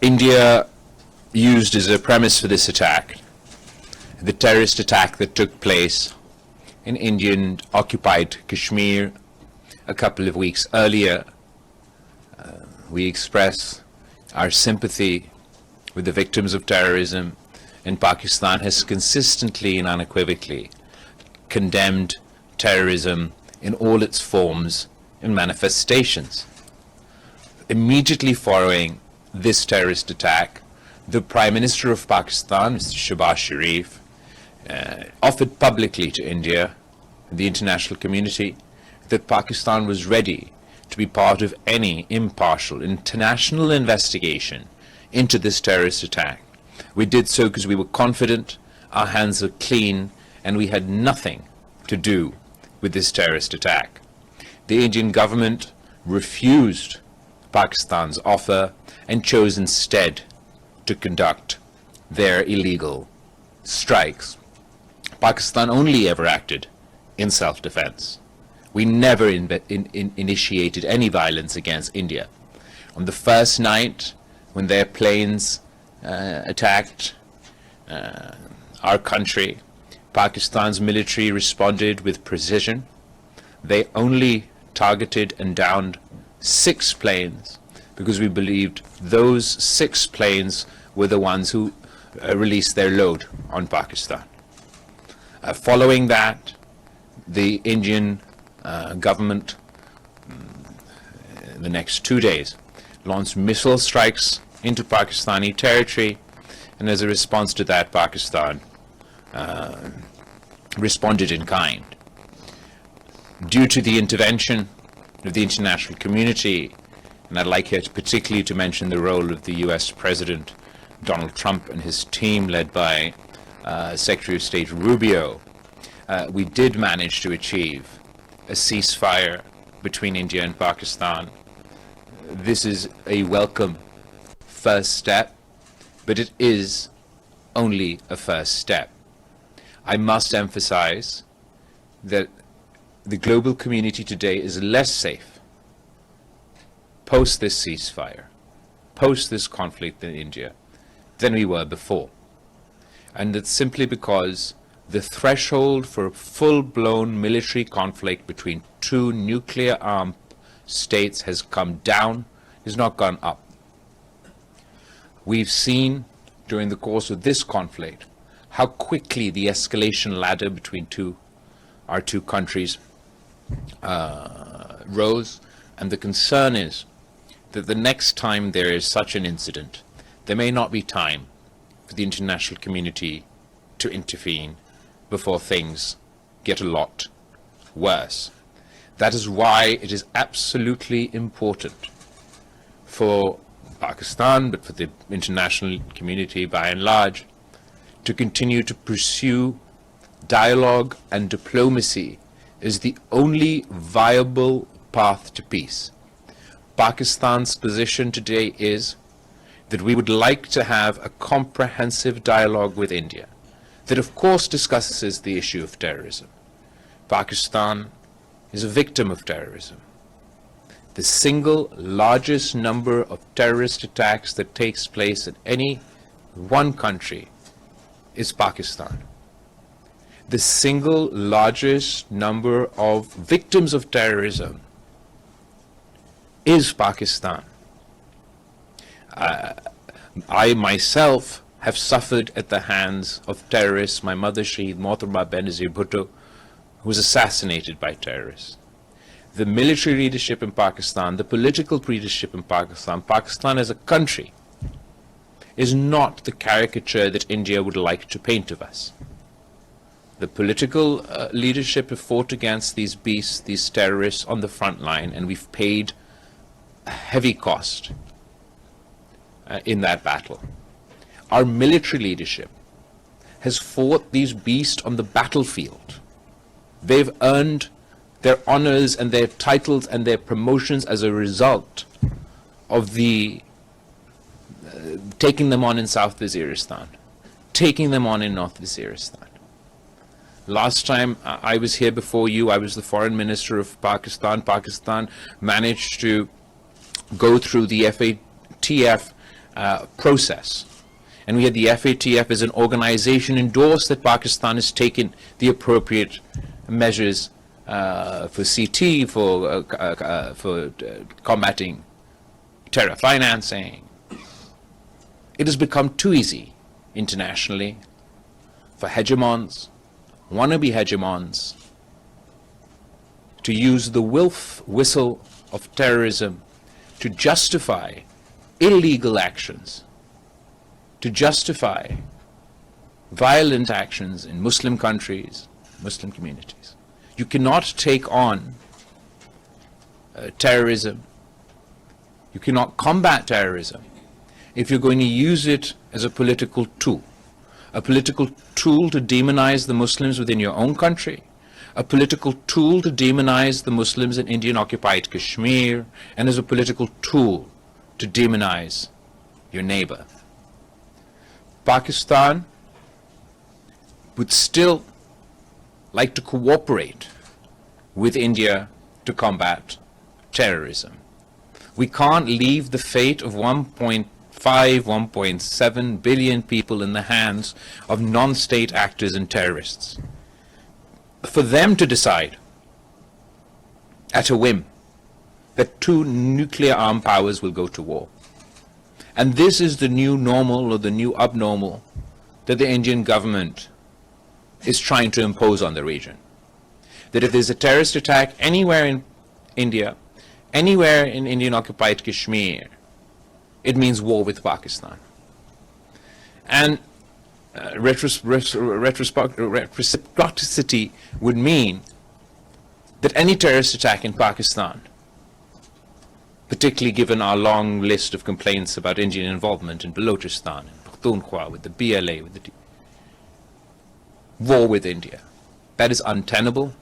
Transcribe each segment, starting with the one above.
India used as a premise for this attack the terrorist attack that took place in Indian occupied Kashmir a couple of weeks earlier. We express our sympathy with the victims of terrorism, and Pakistan has consistently and unequivocally condemned terrorism in all its forms and manifestations. Immediately following this terrorist attack, the Prime Minister of Pakistan, Mr. Shehbaz Sharif, offered publicly to India and the international community that Pakistan was ready to be part of any impartial international investigation into this terrorist attack. We did so because we were confident, our hands are clean, and we had nothing to do with this terrorist attack. The Indian government refused Pakistan's offer and chose instead to conduct their illegal strikes. Pakistan only ever acted in self-defense. We never initiated any violence against India. On the first night, when their planes attacked our country, Pakistan's military responded with precision. They only targeted and downed 6 planes because we believed those 6 planes were the ones who released their load on Pakistan. Following that, the Indian government, in the next 2 days, launched missile strikes into Pakistani territory, and as a response to that, Pakistan responded in kind. Due to the intervention of the international community, and I'd like here particularly to mention the role of the US President Donald Trump and his team led by Secretary of State Rubio, we did manage to achieve a ceasefire between India and Pakistan. This is a welcome first step, but it is only a first step. I must emphasize that the global community today is less safe post this ceasefire, post this conflict in India, than we were before. And that's simply because the threshold for a full-blown military conflict between 2 nuclear-armed states has come down, has not gone up. We've seen during the course of this conflict how quickly the escalation ladder between our two countries rose, and the concern is that the next time there is such an incident, there may not be time for the international community to intervene before things get a lot worse. That is why it is absolutely important for Pakistan, but for the international community by and large, to continue to pursue dialogue and diplomacy as the only viable path to peace. Pakistan's position today is that we would like to have a comprehensive dialogue with India that of course discusses the issue of terrorism. Pakistan is a victim of terrorism. The single largest number of terrorist attacks that takes place in any one country is Pakistan. The single largest number of victims of terrorism is Pakistan. I myself have suffered at the hands of terrorists. My mother, Shaheed Mohtarma Benazir Bhutto, who was assassinated by terrorists. The military leadership in Pakistan, the political leadership in Pakistan, Pakistan as a country, is not the caricature that India would like to paint of us. The political leadership have fought against these beasts, these terrorists on the front line, and we've paid a heavy cost in that battle. Our military leadership has fought these beasts on the battlefield. They've earned their honors and their titles and their promotions as a result of the taking them on in South Waziristan, taking them on in North Waziristan. Last time I was here before you, I was the foreign minister of Pakistan. Pakistan managed to go through the FATF process. And we had the FATF as an organization endorse that Pakistan has taken the appropriate measures for CT, for combating terror financing. It has become too easy internationally for hegemons, wannabe hegemons, to use the whistle of terrorism to justify illegal actions, to justify violent actions in Muslim countries, Muslim communities. You cannot take on terrorism, you cannot combat terrorism if you're going to use it as a political tool to demonize the Muslims within your own country, a political tool to demonize the Muslims in Indian-occupied Kashmir, and as a political tool to demonize your neighbor. Pakistan would still like to cooperate with India to combat terrorism. We can't leave the fate of 1.5, 1.7 billion people in the hands of non-state actors and terrorists, for them to decide at a whim that two nuclear armed powers will go to war. And this is the new normal, or the new abnormal, that the Indian government is trying to impose on the region. That if there's a terrorist attack anywhere in India, anywhere in Indian-occupied Kashmir, it means war with Pakistan. And reciprocity would mean that any terrorist attack in Pakistan, particularly given our long list of complaints about Indian involvement in Balochistan and Pakhtunkhwa, with the BLA, with the war with India, that is untenable.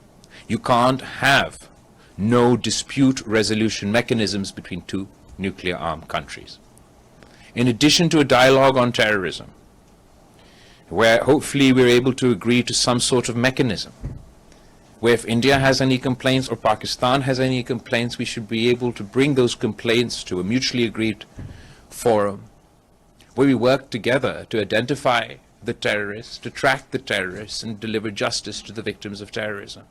You can't have no dispute resolution mechanisms between two nuclear armed countries. In addition to a dialogue on terrorism, where hopefully we're able to agree to some sort of mechanism, where if India has any complaints or Pakistan has any complaints, we should be able to bring those complaints to a mutually agreed forum, where we work together to identify the terrorists, to track the terrorists, and deliver justice to the victims of terrorism.